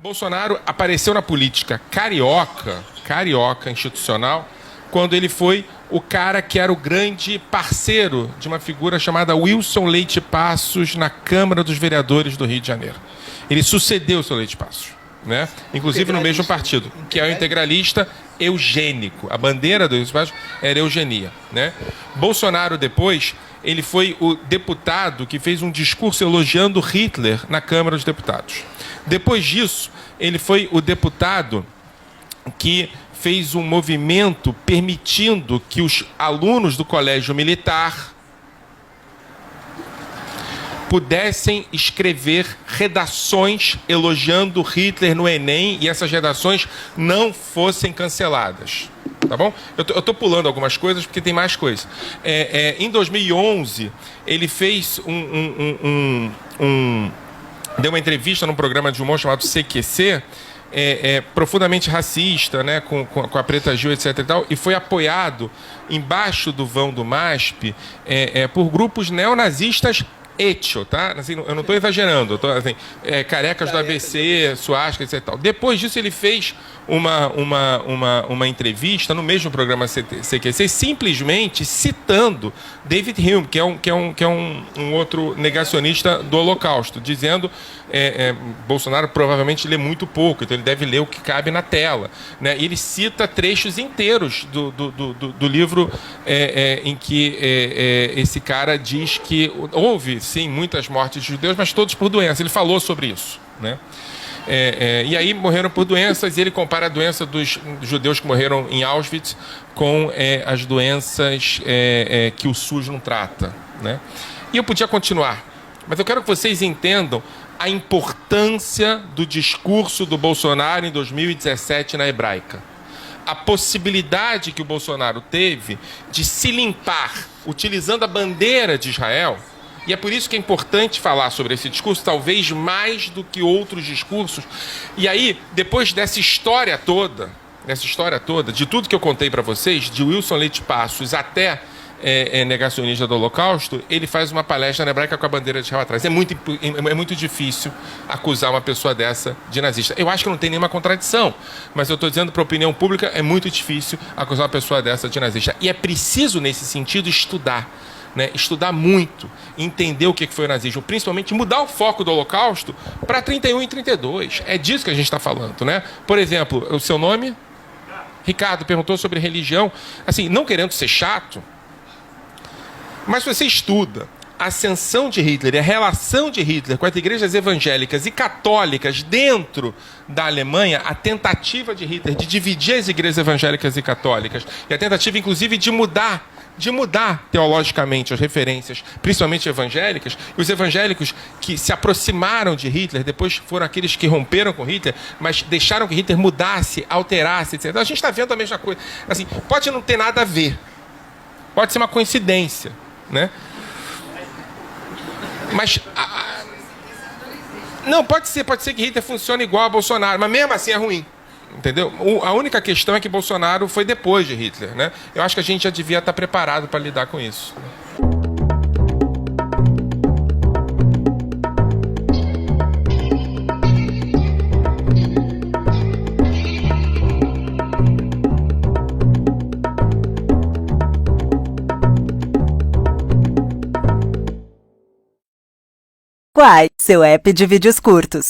Bolsonaro apareceu na política carioca institucional, quando ele foi o cara que era o grande parceiro de uma figura chamada Wilson Leite Passos na Câmara dos Vereadores do Rio de Janeiro. Ele sucedeu o seu Leite Passos, né? Inclusive no mesmo partido, que é o integralista eugênico. A bandeira do Leite Passos era eugenia, né? Bolsonaro depois, ele foi o deputado que fez um discurso elogiando Hitler na Câmara dos Deputados. Depois disso, ele foi o deputado que fez um movimento permitindo que os alunos do colégio militar pudessem escrever redações elogiando Hitler no Enem e essas redações não fossem canceladas. Tá bom? Eu tô pulando algumas coisas porque tem mais coisas. Em 2011, ele fez deu uma entrevista num programa de humor chamado CQC, profundamente racista, né, com a Preta Gil, etc. e tal, e foi apoiado embaixo do vão do MASP por grupos neonazistas etio, tá? Assim, eu não estou exagerando, eu tô, assim, carecas do ABC, suástica, etc. Tal. Depois disso, ele fez uma entrevista no mesmo programa CQC, simplesmente citando David Hume, que é um outro negacionista do Holocausto, dizendo Bolsonaro provavelmente lê muito pouco, então ele deve ler o que cabe na tela, né? E ele cita trechos inteiros do livro em que esse cara diz que houve, sim, muitas mortes de judeus, mas todos por doença. Ele falou sobre isso, né? E aí morreram por doenças, e ele compara a doença dos judeus que morreram em Auschwitz com as doenças que o SUS não trata, né? E eu podia continuar, mas eu quero que vocês entendam a importância do discurso do Bolsonaro em 2017 na Hebraica. A possibilidade que o Bolsonaro teve de se limpar utilizando a bandeira de Israel. E é por isso que é importante falar sobre esse discurso, talvez mais do que outros discursos. E aí, depois dessa história toda, de tudo que eu contei para vocês, de Wilson Leite Passos até negacionista do Holocausto, ele faz uma palestra na Hebraica com a bandeira de Israel atrás. É muito difícil acusar uma pessoa dessa de nazista. Eu acho que não tem nenhuma contradição, mas eu estou dizendo para a opinião pública, é muito difícil acusar uma pessoa dessa de nazista. E é preciso, nesse sentido, estudar. Né, estudar muito, entender o que foi o nazismo, principalmente mudar o foco do Holocausto para 31 e 32. É disso que a gente está falando, né? Por exemplo, o seu nome? Ricardo perguntou sobre religião. Assim, não querendo ser chato, mas se você estuda a ascensão de Hitler e a relação de Hitler com as igrejas evangélicas e católicas dentro da Alemanha, a tentativa de Hitler de dividir as igrejas evangélicas e católicas, e a tentativa, inclusive, de mudar teologicamente as referências, principalmente evangélicas, e os evangélicos que se aproximaram de Hitler, depois foram aqueles que romperam com Hitler, mas deixaram que Hitler mudasse, alterasse, etc. A gente está vendo a mesma coisa. Assim, pode não ter nada a ver, pode ser uma coincidência, né? Mas não, pode ser que Hitler funcione igual a Bolsonaro, mas mesmo assim é ruim. Entendeu? A única questão é que Bolsonaro foi depois de Hitler, né? Eu acho que a gente já devia estar preparado para lidar com isso. Quai, seu app de vídeos curtos.